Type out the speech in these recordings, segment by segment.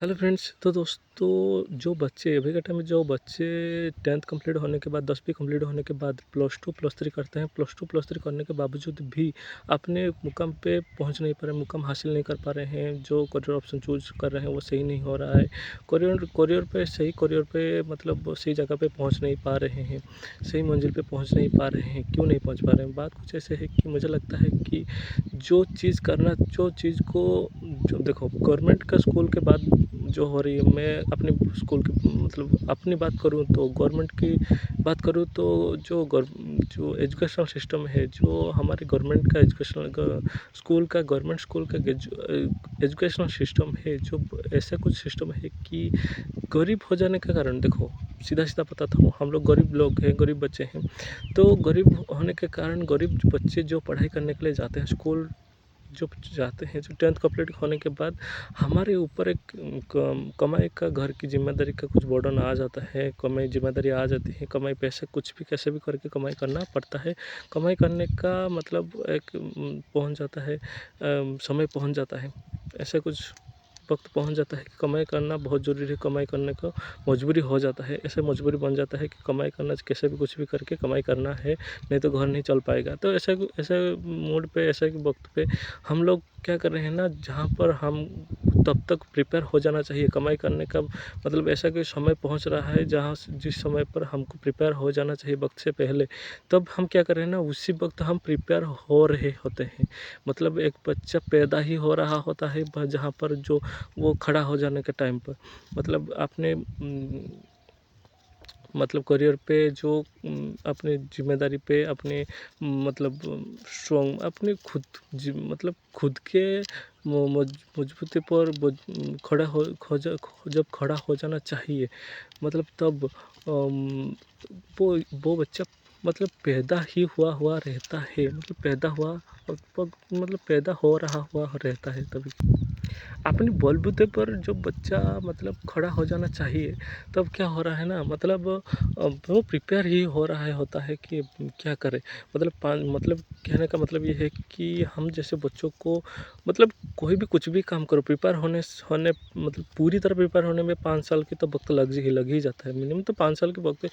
Hello friends. तो दोस्तों, जो बच्चे अभी के टाइम में जो बच्चे 10th कंप्लीट होने के बाद 10वीं कंप्लीट होने के बाद +2 +3 करते हैं। +2 +3 करने के बावजूद भी अपने मुकाम पे पहुंच नहीं पा रहे, मुकाम हासिल नहीं कर पा रहे हैं। जो करियर ऑप्शन चूज़ कर रहे हैं वो सही नहीं हो रहा है। करियर पे मतलब वो सही जगह पे पहुंच नहीं पा रहे हैं, सही मंजिल पे पहुंच नहीं पा रहे हैं। क्यों नहीं पहुंच पा रहे हैं? बात कुछ ऐसे है कि मुझे लगता है कि जो चीज़ को जो देखो, गवर्नमेंट का स्कूल के बाद जो हो रही है, मैं अपने स्कूल की मतलब अपनी बात करूँ तो गवर्नमेंट की बात करूँ तो जो एजुकेशनल सिस्टम है, जो हमारे गवर्नमेंट का गवर्नमेंट स्कूल का एजुकेशनल सिस्टम है, जो ऐसा कुछ सिस्टम है कि गरीब हो जाने के कारण देखो, सीधा-सीधा बताता हूँ, हम लोग गरीब लोग हैं, गरीब बच्चे हैं। तो गरीब होने के कारण गरीब बच्चे जो पढ़ाई करने के लिए जाते हैं स्कूल, जो जाते हैं, जो 10th कंप्लीट होने के बाद हमारे ऊपर एक कमाई का, घर की ज़िम्मेदारी का कुछ बर्डन आ जाता है, कमाई ज़िम्मेदारी आ जाती है, कमाई पैसे कुछ भी कैसे भी करके कमाई करना पड़ता है। कमाई करने का मतलब एक पहुँच जाता है, समय पहुँच जाता है। ऐसा कुछ वक़्त पहुँच जाता है कि कमाई करना बहुत ज़रूरी है, कमाई करने को मजबूरी हो जाता है। ऐसे मजबूरी बन जाता है कि कमाई करना, कैसे भी कुछ भी करके कमाई करना है, नहीं तो घर नहीं चल पाएगा। तो ऐसे मूड पे, ऐसे वक़्त पे हम लोग क्या कर रहे हैं ना, जहाँ पर हम तब तक प्रिपेयर हो जाना चाहिए कमाई करने का, मतलब ऐसा कोई समय पहुँच रहा है जहाँ जिस समय पर हमको प्रिपेयर हो जाना चाहिए वक़्त से पहले, तब हम क्या कर रहे हैं ना, उसी वक़्त हम प्रिपेयर हो रहे होते हैं। मतलब एक बच्चा पैदा ही हो रहा होता है जहाँ पर जो वो खड़ा हो जाने के टाइम पर, मतलब आपने मतलब करियर पे जो अपनी ज़िम्मेदारी पे अपने मतलब स्ट्रॉन्ग अपने खुद मतलब खुद के मजबूती पर खड़ा हो जब खड़ा हो जाना चाहिए, मतलब तब वो वो बच्चा मतलब पैदा ही हुआ हुआ रहता है, मतलब पैदा हुआ मतलब पैदा हो रहा हुआ रहता है तभी। अपने बलबूते पर जो बच्चा मतलब खड़ा हो जाना चाहिए, तब क्या हो रहा है ना, मतलब वो प्रिपेयर ही हो रहा है होता है कि क्या करे। मतलब मतलब कहने का मतलब ये है कि हम जैसे बच्चों को मतलब कोई भी कुछ भी काम करो, प्रिपेयर होने मतलब पूरी तरह प्रिपेयर होने में 5 साल की तो वक़्त लग ही जाता है। मिनिमम तो 5 साल के वक़्त,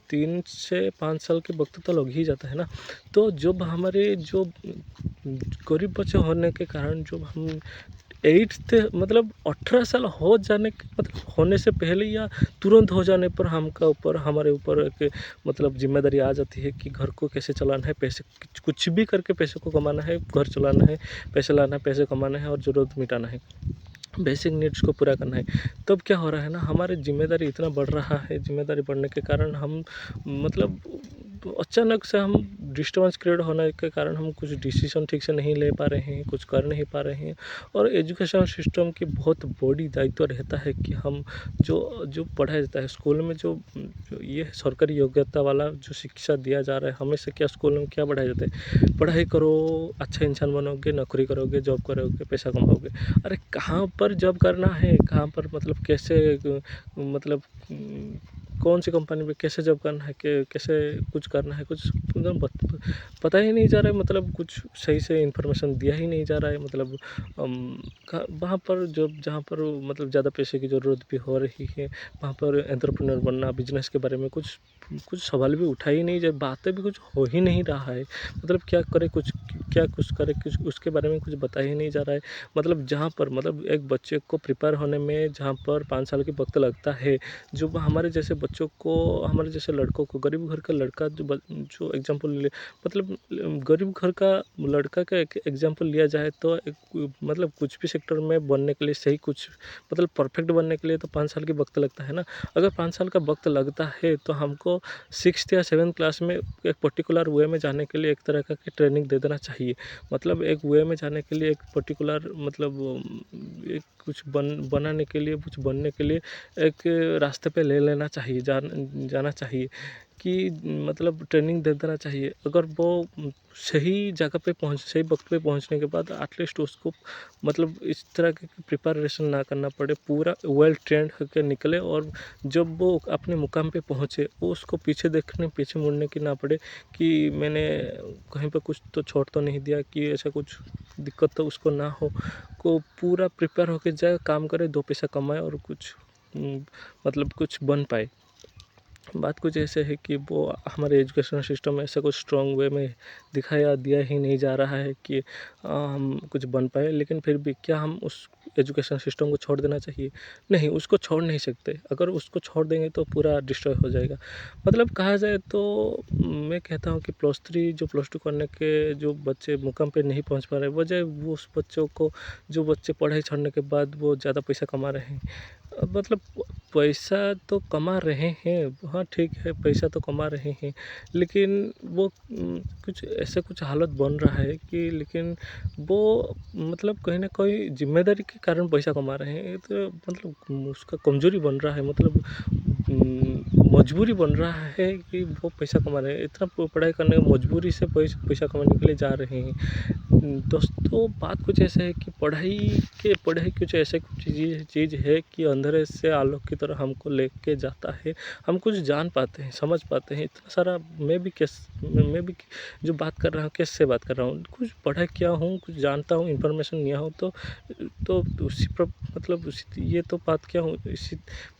3 से 5 साल के वक़्त तो लग ही जाता है ना। तो जब हमारे जो गरीब बच्चे होने के कारण जब हम 8th मतलब 18 साल हो जाने के मतलब होने से पहले या तुरंत हो जाने पर हमका ऊपर हमारे ऊपर एक मतलब ज़िम्मेदारी आ जाती है कि घर को कैसे चलाना है, पैसे कुछ भी करके पैसे को कमाना है, घर चलाना है, पैसे लाना है, पैसे कमाना है और ज़रूरत मिटाना है। बेसिक नीड्स को पूरा करना है। तब क्या हो रहा है ना, हमारी ज़िम्मेदारी इतना बढ़ रहा है, ज़िम्मेदारी बढ़ने के कारण हम मतलब अचानक से हम डिस्टर्बेंस क्रिएट होने के कारण हम कुछ डिसीज़न ठीक से नहीं ले पा रहे हैं, कुछ कर नहीं पा रहे हैं। और एजुकेशन सिस्टम की बहुत बड़ी दायित्व रहता है कि हम जो जो पढ़ाया जाता है स्कूल में, जो ये सरकारी योग्यता वाला जो शिक्षा दिया जा रहा है, हमेशा क्या स्कूल में क्या पढ़ाया जाता है, पढ़ाई करो, अच्छा इंसान बनोगे, नौकरी करोगे, जॉब करोगे, पैसा कमाओगे। अरे कहाँ पर जॉब करना है, कहाँ पर मतलब कैसे मतलब कौन सी कंपनी में कैसे जॉब करना है, कैसे कुछ करना है, कुछ मतलब पता ही नहीं जा रहा है, मतलब कुछ सही से इन्फॉर्मेशन दिया ही नहीं जा रहा है। मतलब वहाँ पर जॉब जहाँ पर मतलब ज़्यादा पैसे की ज़रूरत भी हो रही है, वहाँ पर एंटरप्रेन्योर बनना, बिजनेस के बारे में कुछ कुछ सवाल भी उठा ही नहीं जा, बातें भी कुछ हो ही नहीं रहा है। मतलब क्या कुछ करे, कुछ उसके बारे में कुछ बता ही नहीं जा रहा है। मतलब जहाँ पर मतलब एक बच्चे को प्रिपेयर होने में जहाँ पर 5 साल की वक़्त लगता है, जो हमारे जैसे बच्चों को, हमारे जैसे लड़कों को, गरीब घर का लड़का जो एग्ज़ाम्पल ले, मतलब गरीब घर का लड़का का एक एग्ज़ाम्पल लिया जाए तो एक मतलब कुछ भी सेक्टर में बनने के लिए सही कुछ मतलब परफ़ेक्ट बनने के लिए तो 5 साल की वक़्त लगता है ना। अगर 5 साल का वक़्त लगता है तो हमको 6th या 7th क्लास में एक पर्टिकुलर वे में जाने के लिए एक तरह का ट्रेनिंग दे देना चाहिए। मतलब एक वे में जाने के लिए एक पर्टिकुलर मतलब एक कुछ बनाने के लिए, कुछ बनने के लिए एक रास्ते पे ले लेना चाहिए, जाना चाहिए। कि मतलब ट्रेनिंग दे देना चाहिए। अगर वो सही जगह पे सही वक्त पे पहुंचने के बाद एटलीस्ट उसको मतलब इस तरह की प्रिपरेशन ना करना पड़े, पूरा वेल ट्रेंड होकर निकले और जब वो अपने मुकाम पे पहुँचे वो उसको पीछे मुड़ने की ना पड़े कि मैंने कहीं पे कुछ तो छोड़ तो नहीं दिया, कि ऐसा कुछ दिक्कत तो उसको ना हो। को पूरा प्रिपेयर होके जाए, काम करे, 2 पैसा कमाए और कुछ मतलब कुछ बन पाए। बात कुछ ऐसे है कि वो हमारे एजुकेशन सिस्टम में ऐसा कुछ स्ट्रॉन्ग वे में दिखाया दिया ही नहीं जा रहा है कि हम कुछ बन पाए। लेकिन फिर भी क्या हम उस एजुकेशन सिस्टम को छोड़ देना चाहिए? नहीं, उसको छोड़ नहीं सकते। अगर उसको छोड़ देंगे तो पूरा डिस्ट्रॉय हो जाएगा। मतलब कहा जाए तो मैं कहता हूँ कि +3 जो +2 करने के जो बच्चे मुकाम पे नहीं पहुँच पा रहे, बजाय वो उस बच्चों को, जो बच्चे पढ़ाई छोड़ने के बाद वो ज़्यादा पैसा कमा रहे हैं। मतलब पैसा तो कमा रहे हैं, हाँ ठीक है, पैसा तो कमा रहे हैं, लेकिन वो कुछ ऐसा कुछ हालत बन रहा है कि लेकिन वो मतलब कहीं न कहीं ज़िम्मेदारी के कारण पैसा कमा रहे हैं। ये तो मतलब उसका कमज़ोरी बन रहा है, मतलब मजबूरी बन रहा है कि वो पैसा कमा रहे हैं। इतना पढ़ाई करने का मजबूरी से पैसा कमाने के लिए जा रहे हैं। दोस्तों, बात कुछ ऐसा है कि पढ़ाई कुछ ऐसे कुछ चीज़ है कि अंधेरे से आलोक की तरह हमको लेके जाता है। हम कुछ जान पाते हैं, समझ पाते हैं। इतना सारा मैं भी जो बात कर रहा हूँ, कैसे बात कर रहा हूँ, कुछ पढ़ा किया हूँ, कुछ जानता हूँ, इन्फॉर्मेशन लिया हूँ, तो उसी पर मतलब उसी ये तो बात किया हूँ, इसी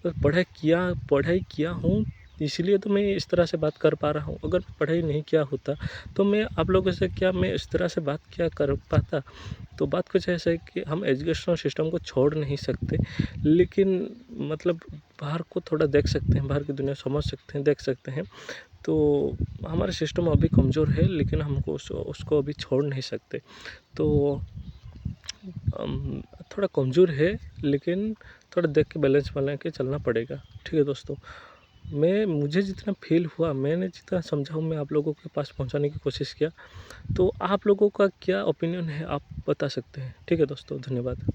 पढ़ाई किया हूँ, इसलिए तो मैं इस तरह से बात कर पा रहा हूँ। अगर पढ़ाई नहीं किया होता तो मैं आप लोगों से क्या मैं इस तरह से बात क्या कर पाता? तो बात कुछ ऐसा है कि हम एजुकेशनल सिस्टम को छोड़ नहीं सकते, लेकिन मतलब बाहर को थोड़ा देख सकते हैं, बाहर की दुनिया समझ सकते हैं, देख सकते हैं। तो हमारा सिस्टम अभी कमज़ोर है, लेकिन हमको उसको अभी छोड़ नहीं सकते। तो थोड़ा कमज़ोर है, लेकिन थोड़ा देख के बैलेंस बना के चलना पड़ेगा। ठीक है दोस्तों? मुझे जितना फ़ील हुआ, मैंने जितना समझा हूँ, मैं आप लोगों के पास पहुँचाने की कोशिश किया। तो आप लोगों का क्या ओपिनियन है, आप बता सकते हैं। ठीक है दोस्तों, धन्यवाद।